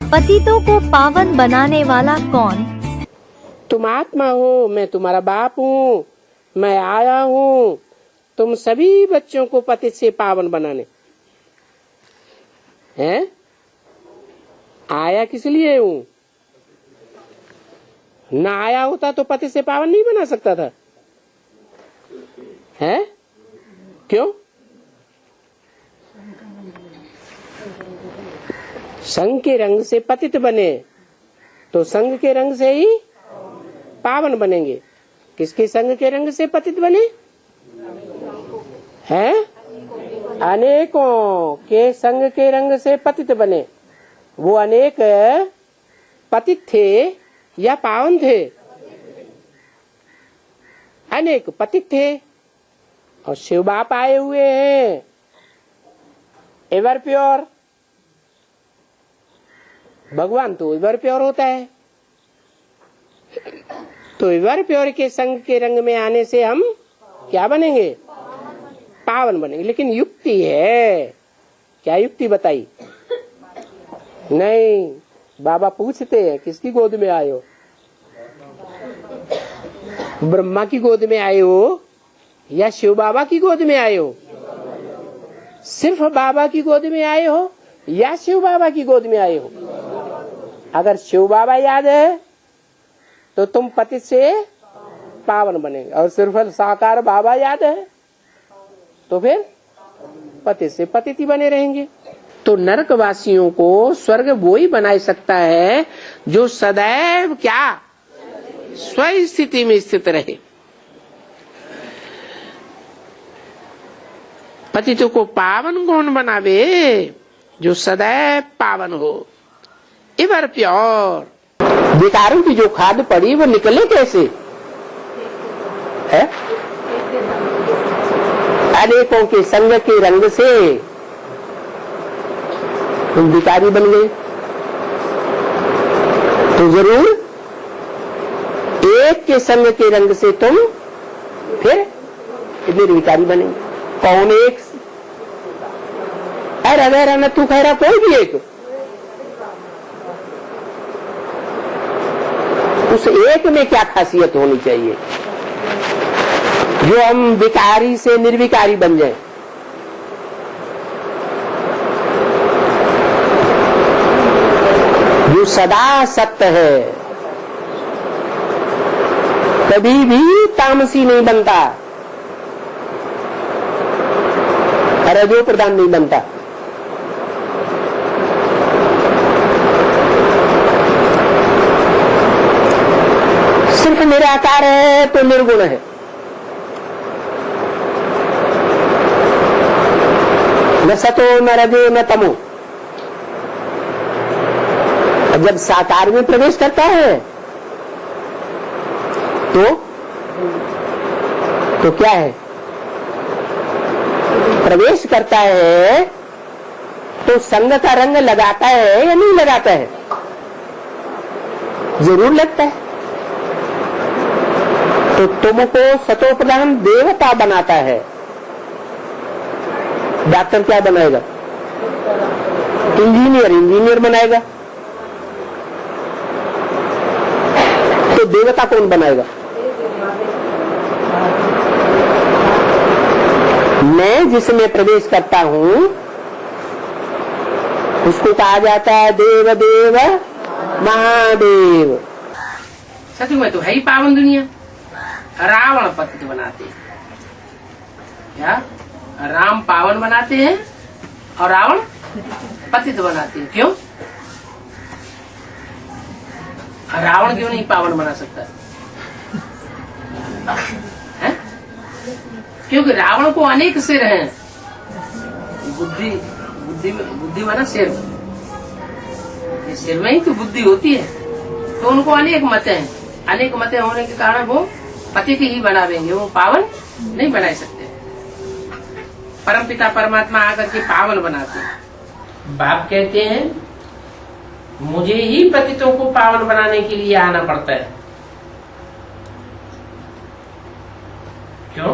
पतितों को पावन बनाने वाला कौन? तुम आत्मा हो, मैं तुम्हारा बाप हूँ, मैं आया हूँ तुम सभी बच्चों को पतित से पावन बनाने। हैं? आया किस लिए हूँ? ना आया होता तो पति से पावन नहीं बना सकता था। है क्यों? संग के रंग से पतित बने तो संग के रंग से ही पावन बनेंगे। किसके संग के रंग से पतित बने? हैं? अनेकों के संग के रंग से पतित बने। वो अनेक पतित थे या पावन थे? अनेक पतित थे और शिव बाप आए हुए हैं एवर प्योर। भगवान तो एवर प्योर होता है, तो एवर प्योर के संग के रंग में आने से हम क्या बनेंगे? पावन बनेंगे। लेकिन युक्ति है, क्या युक्ति बताई? नहीं, बाबा पूछते हैं किसकी गोद में आए हो? ब्रह्मा की गोद में आए हो या शिव बाबा की गोद में आए हो? सिर्फ बाबा की गोद में आए हो या शिव बाबा की गोद में आए हो? अगर शिव बाबा याद है तो तुम पति से पावन बनेंगे, और सिर्फ साकार बाबा याद है तो फिर पति से पतिति बने रहेंगे। तो नरकवासियों को स्वर्ग वो ही बना सकता है जो सदैव क्या? स्व स्थिति में स्थित रहे। पतितों को पावन कौन बनावे? जो सदैव पावन हो, एवर प्योर। विकारों की जो खाद पड़ी वो निकले कैसे? है? अनेकों के संग के रंग से तुम विकारी बन गए, तो जरूर एक के संग के रंग से तुम फिर निर्विकारी बनेंगे। कौन एक? अरे वैरा न तू खैरा कोई भी एक। उस एक में क्या खासियत होनी चाहिए जो हम विकारी से निर्विकारी बन जाएं? जो सदा सत्य है, कभी भी तामसी नहीं बनता, रजो प्रधान नहीं बनता। सिर्फ निराकार है तो निर्गुण है। न सतो न रजो न तमो। जब साकार में प्रवेश करता है तो क्या है? प्रवेश करता है तो संग का रंग लगाता है या नहीं लगाता है? जरूर लगता है। तो तुमको सतोप्रधान देवता बनाता है। डॉक्टर क्या बनाएगा? इंजीनियर बनाएगा। तो देवता कौन बनाएगा? मैं जिसमें प्रवेश करता हूं उसको कहा जाता है देव देव महादेव। सच में तो है ही पावन दुनिया। रावण पतित बनाते हैं, क्या? राम पावन बनाते हैं और रावण पतित बनाते हैं। क्यों? रावण क्यों नहीं पावन बना सकता है? क्योंकि रावण को अनेक सिर हैं। बुद्धि माना सिर, इस सिर में ही तो बुद्धि होती है। तो उनको अनेक मत हैं। अनेक मत होने के कारण वो पतित ही बनावेंगे, वो पावन नहीं बना सकते। परमपिता परमात्मा आकर के पावन बनाते हैं। बाप कहते हैं मुझे ही पतितों को पावन बनाने के लिए आना पड़ता है। क्यों?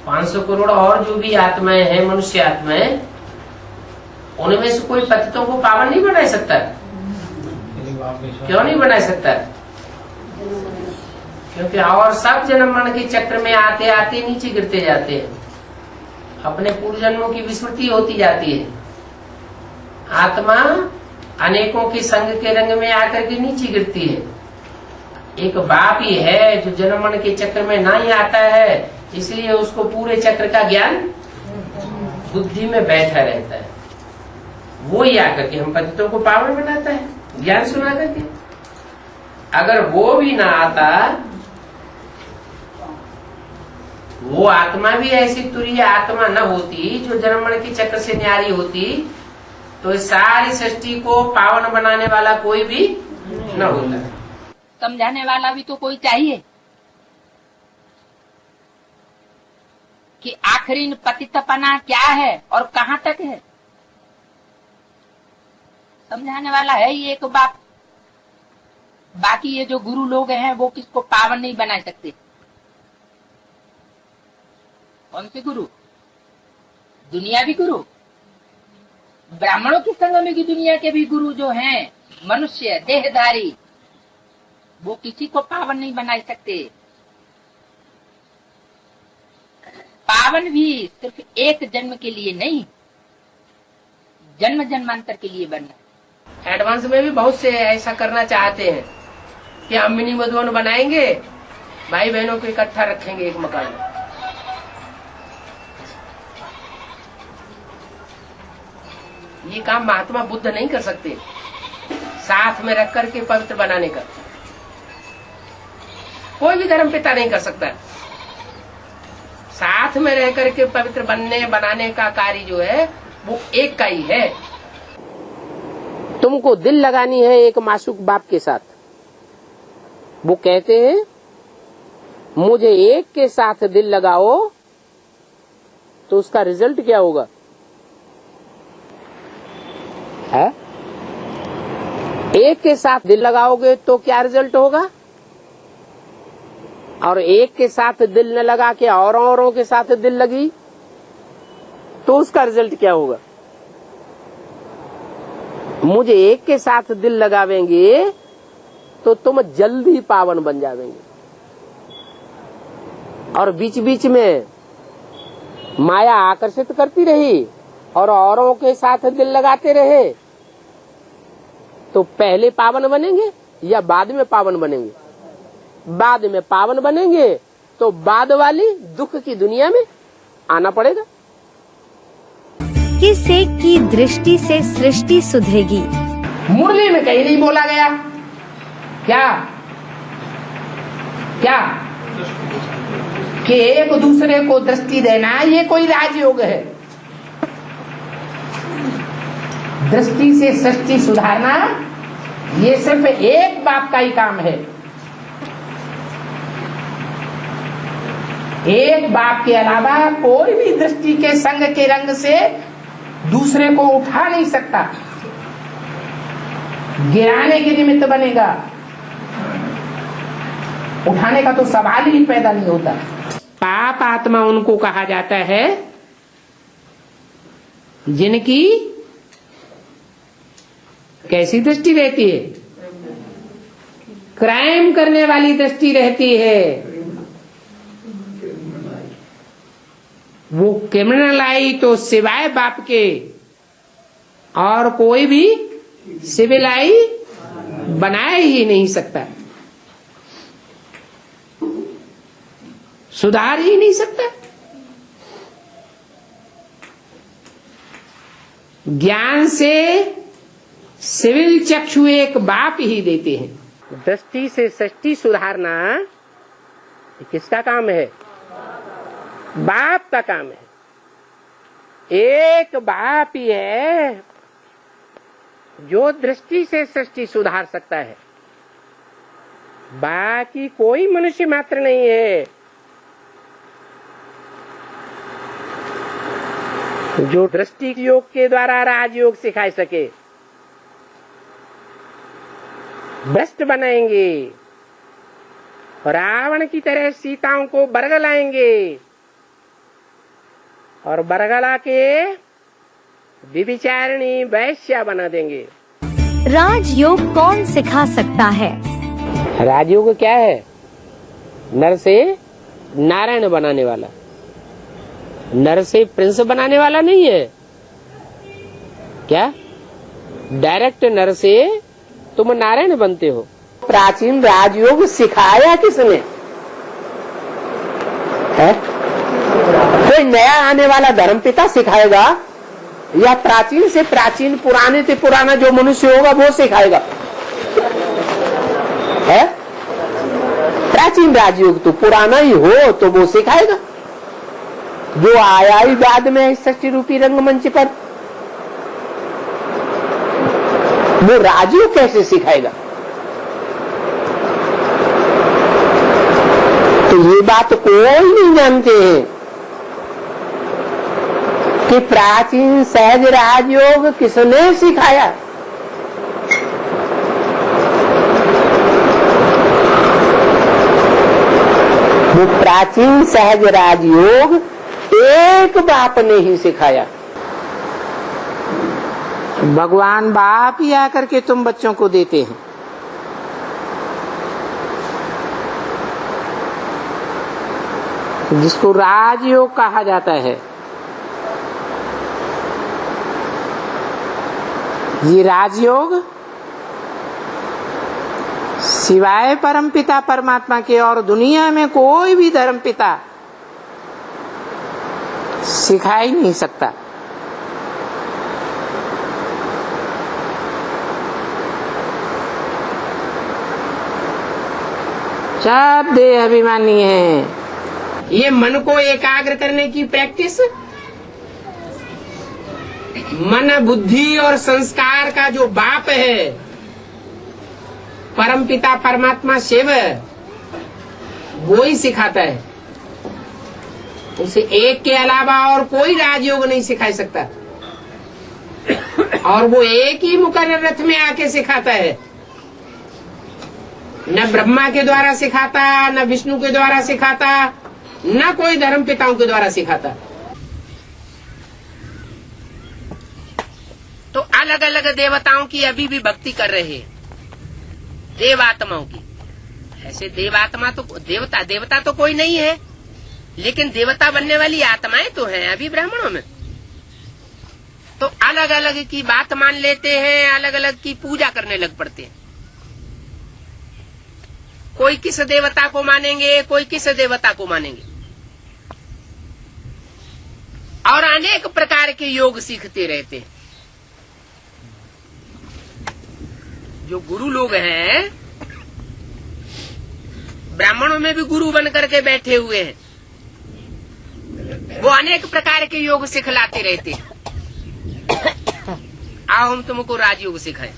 500 करोड़ और जो भी आत्माएं हैं, मनुष्य आत्माएं, उनमें से कोई पतितों को पावन नहीं बना सकता? क्यों नहीं बना सकता? क्योंकि और सब जन्म मरण के चक्र में आते आते नीचे गिरते जाते हैं, अपने पूर्व जन्मों की विस्मृति होती जाती है। आत्मा अनेकों के संग के रंग में आकर के नीचे गिरती है। एक बाप ही है जो जन्म मरण के चक्र में ना ही आता है, इसलिए उसको पूरे चक्र का ज्ञान बुद्धि में बैठा रहता है। वो ही आकर के हम पतितों को पावन बनाता है ज्ञान सुना करके। अगर वो भी ना आता, वो आत्मा भी ऐसी तुरीय आत्मा न होती जो जन्म मरण के चक्र से न्यारी होती, तो इस सारी सृष्टि को पावन बनाने वाला कोई भी न होता। समझाने वाला भी तो कोई चाहिए कि आखिरी पतितपना क्या है और कहाँ तक है। समझाने वाला है ही एक बाप, बाकी ये जो गुरु लोग हैं वो किसको पावन नहीं बना सकते। कौन से गुरु? दुनियावी गुरु, ब्राह्मणों की संगम की दुनिया के भी गुरु जो हैं, मनुष्य देहधारी, वो किसी को पावन नहीं बना सकते। पावन भी सिर्फ एक जन्म के लिए नहीं, जन्म जन्मांतर के लिए बनना। एडवांस में भी बहुत से ऐसा करना चाहते हैं कि हम मिनी मधुवन बनाएंगे, भाई बहनों को इकट्ठा रखेंगे एक मकान में। ये काम महात्मा बुद्ध नहीं कर सकते, साथ में रख करके पवित्र बनाने का कोई भी धर्म पिता नहीं कर सकता। साथ में रह करके पवित्र बनाने का कार्य जो है वो एक का ही है। तुमको दिल लगानी है एक मासूक बाप के साथ। वो कहते हैं मुझे एक के साथ दिल लगाओ, तो उसका रिजल्ट क्या होगा है? एक के साथ दिल लगाओगे तो क्या रिजल्ट होगा, और एक के साथ दिल न लगा के औरों के साथ दिल लगी तो उसका रिजल्ट क्या होगा? मुझे एक के साथ दिल लगावेंगे तो तुम जल्दी पावन बन जावेंगे, और बीच बीच में माया आकर्षित करती रही और औरों के साथ दिल लगाते रहे, तो पहले पावन बनेंगे या बाद में पावन बनेंगे? बाद में पावन बनेंगे तो बाद वाली दुख की दुनिया में आना पड़ेगा। किस एक की दृष्टि से सृष्टि सुधरेगी? मुरली में कहीं नहीं बोला गया। क्या क्या कि एक दूसरे को दृष्टि देना ये कोई राजयोग है? दृष्टि से सृष्टि सुधारना ये सिर्फ एक बाप का ही काम है। एक बाप के अलावा कोई भी दृष्टि के संग के रंग से दूसरे को उठा नहीं सकता, गिराने के निमित्त बनेगा। उठाने का तो सवाल ही पैदा नहीं होता। पाप आत्मा उनको कहा जाता है जिनकी कैसी दृष्टि रहती है? क्राइम करने वाली दृष्टि रहती है। वो क्रिमिनल आई तो सिवाय बाप के और कोई भी सिविल आई बनाया ही नहीं सकता, सुधार ही नहीं सकता। ज्ञान से सिविल चक्षु एक बाप ही देते हैं। दृष्टि से सृष्टि सुधारना किसका काम है? बाप का काम है। एक बाप ही है जो दृष्टि से सृष्टि सुधार सकता है, बाकी कोई मनुष्य मात्र नहीं है जो दृष्टि योग के द्वारा राजयोग सिखा सके। भ्रष्ट बनाएंगे, रावण की तरह सीताओं को बरगलाएंगे और बरगला के विभिचारिणी वैश्या बना देंगे। राजयोग कौन सिखा सकता है? राजयोग क्या है? नर से नारायण बनाने वाला, नर से प्रिंस बनाने वाला नहीं है। क्या डायरेक्ट नर से तुम नारायण बनते हो? प्राचीन राजयोग सिखाया किसने है? कोई नया आने वाला धर्मपिता सिखाएगा या प्राचीन से प्राचीन पुराने से पुराना जो मनुष्य होगा वो सिखाएगा? है प्राचीन राजयोग तो पुराना ही हो तो वो सिखाएगा। जो आया ही बाद में सृष्टि रूपी रंगमंच पर, वो राजयोग कैसे सिखाएगा? तो ये बात कोई नहीं जानते हैं कि प्राचीन सहज राजयोग किसने सिखाया। वो प्राचीन सहज राजयोग एक बाप ने ही सिखाया। भगवान बाप ही आकर के तुम बच्चों को देते हैं। जिसको राजयोग कहा जाता है। ये राजयोग सिवाय परमपिता परमात्मा के और दुनिया में कोई भी धर्मपिता सिखा ही नहीं सकता। सब देह अभिमानी है। ये मन को एकाग्र करने की प्रैक्टिस, मन बुद्धि और संस्कार का जो बाप है परमपिता परमात्मा शिव, वो ही सिखाता है। उसे एक के अलावा और कोई राजयोग नहीं सिखा सकता। और वो एक ही मुकर्रर रथ में आके सिखाता है। न ब्रह्मा के द्वारा सिखाता, न विष्णु के द्वारा सिखाता, न कोई धर्म पिताओं के द्वारा सिखाता। तो अलग अलग देवताओं की अभी भी भक्ति कर रहे हैं, देवात्माओं की। ऐसे देवात्मा तो देवता तो कोई नहीं है, लेकिन देवता बनने वाली आत्माएं तो हैं अभी ब्राह्मणों में। तो अलग अलग की बात मान लेते हैं, अलग अलग की पूजा करने लग पड़ते हैं। कोई किस देवता को मानेंगे, कोई किस देवता को मानेंगे, और अनेक प्रकार के योग सीखते रहते हैं। जो गुरु लोग हैं, ब्राह्मणों में भी गुरु बन करके बैठे हुए हैं, वो अनेक प्रकार के योग सिखलाते रहते हैं। आओ हम तुमको राजयोग सिखाएं।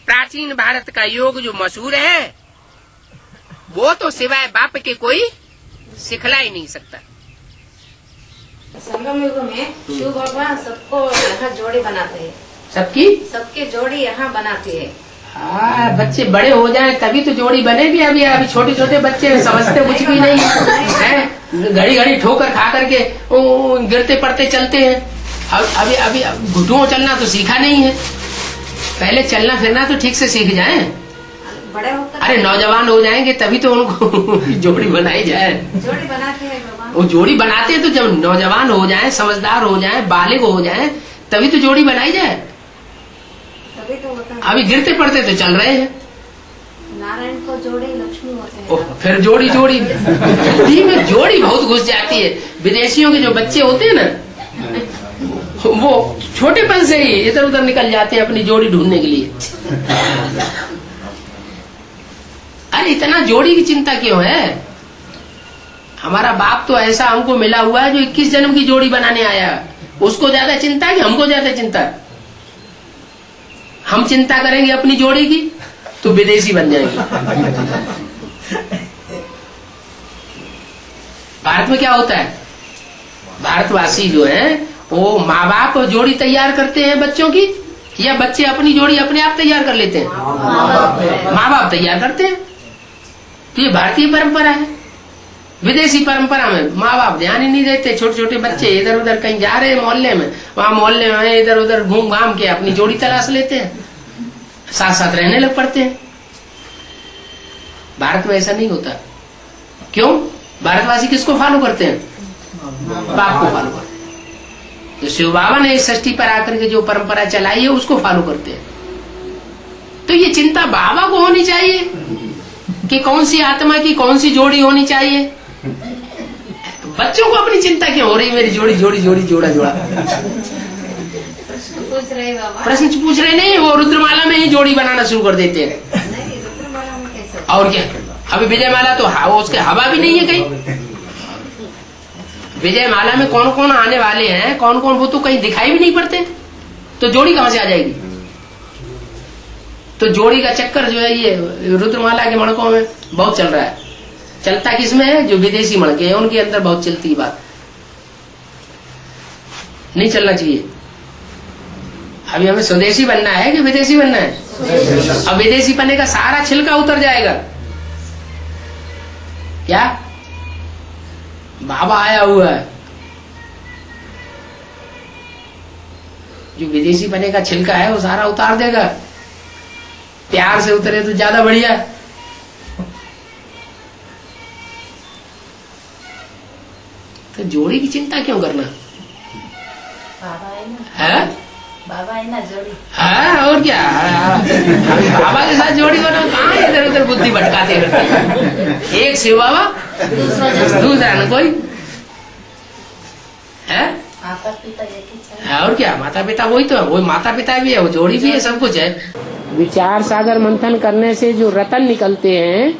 प्राचीन भारत का योग जो मशहूर है, वो तो सिवाय बाप के कोई सिखला ही नहीं सकता। संगम युग में शिव भगवान सबको यहाँ जोड़ी बनाते हैं। सबके जोड़ी यहाँ बनाते हैं। हाँ, बच्चे बड़े हो जाएं तभी तो जोड़ी बनेगी। अभी छोटे छोटे बच्चे समझते कुछ भी नहीं है। घड़ी घड़ी ठोकर खा करके गिरते पड़ते चलते हैं। अभी घुटुओं चलना तो सीखा नहीं है। पहले चलना फिरना तो ठीक से सीख जाएं। बड़े होकर अरे नौजवान हो जाएंगे तभी तो उनको जोड़ी बनाई जाए। जोड़ी बनाते हैं भगवान। वो जोड़ी बनाते हैं तो जब नौजवान हो जाएं, समझदार हो जाएं, बालिग हो जाएं, तभी तो जोड़ी बनाई जाए। तभी तो होता है। अभी गिरते पड़ते तो चल रहे हैं। नारायण को जोड़ी लक्ष्मी होते हैं। फिर जोड़ी बुद्धि में जोड़ी बहुत घुस जाती है। विदेशियों के जो बच्चे होते हैं ना, वो छोटेपन से ही इधर उधर निकल जाते हैं अपनी जोड़ी ढूंढने के लिए। अरे इतना जोड़ी की चिंता क्यों है? हमारा बाप तो ऐसा हमको मिला हुआ है जो 21 जन्म की जोड़ी बनाने आया। उसको ज्यादा चिंता है कि हमको ज्यादा चिंता है? हम चिंता करेंगे अपनी जोड़ी की तो विदेशी बन जाएंगे। भारत में क्या होता है, भारतवासी जो है वो माँ बाप जोड़ी तैयार करते हैं बच्चों की, या बच्चे अपनी जोड़ी अपने आप तैयार कर लेते हैं? माँ बाप तैयार करते हैं। तो ये भारतीय परंपरा है। विदेशी परंपरा में माँ बाप ध्यान ही नहीं देते, छोटे छोटे बच्चे इधर उधर कहीं जा रहे हैं मोहल्ले में, वहां मोहल्ले में इधर उधर घूम घाम के अपनी जोड़ी तलाश लेते हैं, साथ साथ रहने लग पड़ते हैं। भारत में ऐसा नहीं होता। क्यों? भारतवासी किसको फॉलो करते हैं? बाप को फॉलो करते हैं। तो शिव बाबा ने इस षष्ठी पर आकर के जो परंपरा चलाई है उसको फॉलो करते हैं। तो ये चिंता बाबा को होनी चाहिए कि कौन सी आत्मा की कौन सी जोड़ी होनी चाहिए। तो बच्चों को अपनी चिंता क्यों हो रही, मेरी जोड़ी जोड़ी जोड़ी जोड़ा जोड़ा। पूछ रहे बाबा, प्रश्न पूछ रहे नहीं, वो रुद्रमाला में ही जोड़ी बनाना शुरू कर देते हैं। नहीं रुद्रमाला में कैसे? और क्या, अभी विजय माला तो उसके हवा भी नहीं है कहीं। विजय माला में कौन कौन आने वाले हैं, कौन कौन, वो तो कहीं दिखाई भी नहीं पड़ते, तो जोड़ी कहां से आ जाएगी। तो जोड़ी का चक्कर जो है ये रुद्रमाला के मणकों में बहुत चल रहा है। चलता किसमें है? जो विदेशी मणके हैं उनके अंदर बहुत चलती बात, नहीं चलना चाहिए। अभी हमें स्वदेशी बनना है कि विदेशी बनना है? अब विदेशी बनने का सारा छिलका उतर जाएगा। क्या बाबा आया हुआ है, जो विदेशी बने का छिलका है वो सारा उतार देगा। प्यार से उतरे तो ज्यादा बढ़िया। तो जोड़ी की चिंता क्यों करना बाबा है ना, है? बाबा है ना जोड़ी। हाँ, और क्या, बाबा के साथ जोड़ी बनो, कहाँ इधर उधर बुद्धि भटकाते रहते। एक शिव बाबा, दूसरा न कोई है। माता पिता एक ही चाहिए। और क्या, माता पिता वही तो है, वही माता पिता भी है, वो जोड़ी भी है, सब कुछ है। विचार सागर मंथन करने से जो रतन निकलते हैं,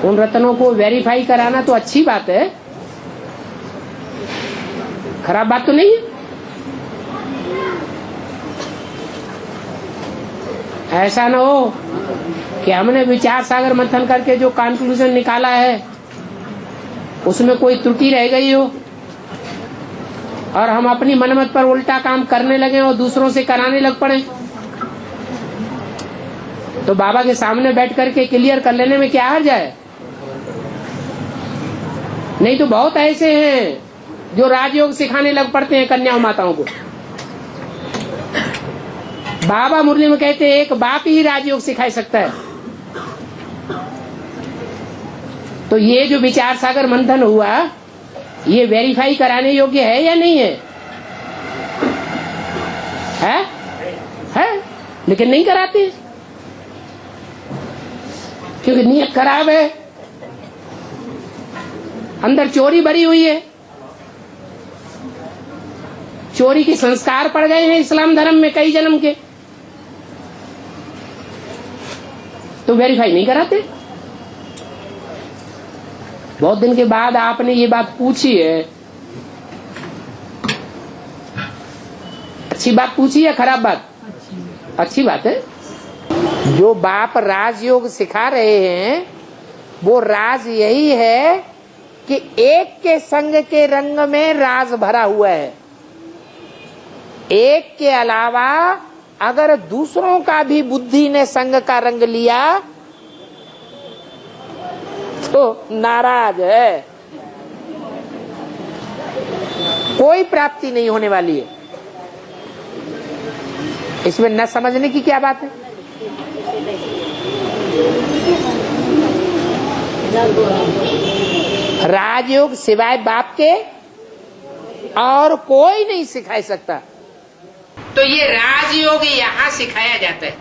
उन रतनों को वेरीफाई कराना तो अच्छी बात है, खराब बात तो नहीं है। ऐसा न हो कि हमने विचार सागर मंथन करके जो कंक्लूजन निकाला है उसमें कोई त्रुटि रह गई हो और हम अपनी मनमत पर उल्टा काम करने लगे और दूसरों से कराने लग पड़े। तो बाबा के सामने बैठ करके क्लियर कर लेने में क्या हर्ज है। नहीं तो बहुत ऐसे हैं जो राजयोग सिखाने लग पड़ते हैं कन्या माताओं को। बाबा मुरली में कहते हैं एक बाप ही राजयोग सिखा सकता है। तो ये जो विचार सागर मंथन हुआ, ये वेरीफाई कराने योग्य है या नहीं है? है? लेकिन नहीं कराते क्योंकि नियत खराब है, अंदर चोरी भरी हुई है, चोरी के संस्कार पड़ गए हैं इस्लाम धर्म में कई जन्म के, तो वेरीफाई नहीं कराते। बहुत दिन के बाद आपने ये बात पूछी है, अच्छी बात पूछी है, खराब बात? अच्छी बात है। जो बाप राजयोग सिखा रहे हैं वो राज यही है कि एक के संग के रंग में राज भरा हुआ है। एक के अलावा अगर दूसरों का भी बुद्धि ने संग का रंग लिया तो नाराज है, कोई प्राप्ति नहीं होने वाली है। इसमें न समझने की क्या बात है। राजयोग सिवाय बाप के और कोई नहीं सिखा सकता। तो ये राजयोग यहाँ सिखाया जाता है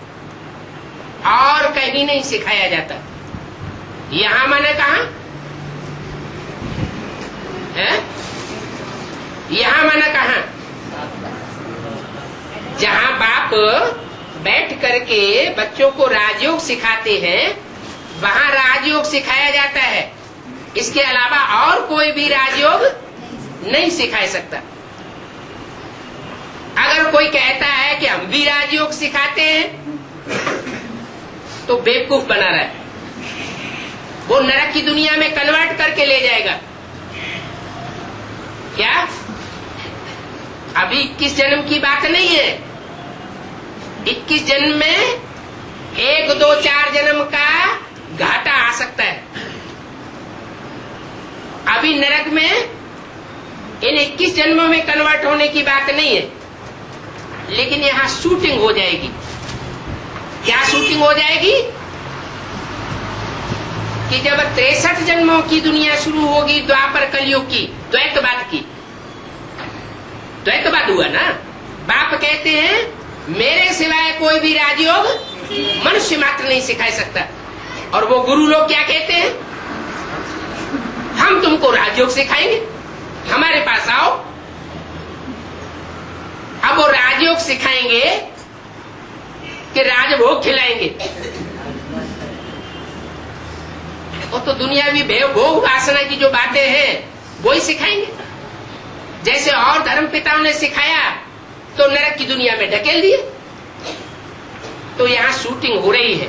और कहीं नहीं सिखाया जाता। यहाँ मैंने कहा है, यहाँ मैंने कहा जहाँ बाप बैठ करके बच्चों को राजयोग सिखाते हैं वहाँ राजयोग सिखाया जाता है। इसके अलावा और कोई भी राजयोग नहीं सिखा सकता। अगर कोई कहता है कि हम भी राजयोग सिखाते हैं तो बेवकूफ बना रहा है, वो नरक की दुनिया में कन्वर्ट करके ले जाएगा। क्या अभी 21 जन्म की बात नहीं है। 21 जन्म में 1, 2, 4 जन्म का घाटा आ सकता है। अभी नरक में इन 21 जन्मों में कन्वर्ट होने की बात नहीं है, लेकिन यहाँ शूटिंग हो जाएगी। क्या शूटिंग हो जाएगी कि जब 63 जन्मों की दुनिया शुरू होगी द्वापर कलयुग की, द्वैतवाद हुआ ना। बाप कहते हैं मेरे सिवाय कोई भी राजयोग मनुष्य मात्र नहीं सिखा सकता, और वो गुरु लोग क्या कहते हैं, हम तुमको राजयोग सिखाएंगे, हमारे पास आओ। अब वो राजयोग सिखाएंगे कि राजभोग खिलाएंगे, वो तो दुनियावी भोग वासना की जो बातें हैं वो ही सिखाएंगे। जैसे और धर्म पिताओं ने सिखाया तो नरक की दुनिया में ढकेल दिए। तो यहां शूटिंग हो रही है,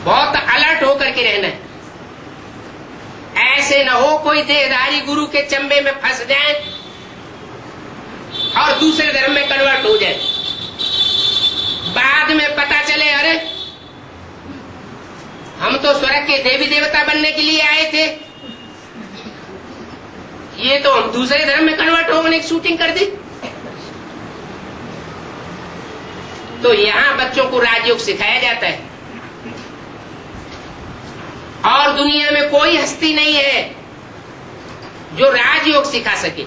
बहुत अलर्ट होकर के रहना है। ऐसे न हो कोई देहधारी गुरु के चंबे में फंस जाए और दूसरे धर्म में कन्वर्ट हो जाए, बाद में पता चले अरे हम तो स्वर्ग के देवी देवता बनने के लिए आए थे, ये तो हम दूसरे धर्म में कन्वर्ट होने की शूटिंग कर दी। तो यहां बच्चों को राजयोग सिखाया जाता है, और दुनिया में कोई हस्ती नहीं है जो राजयोग सिखा सके।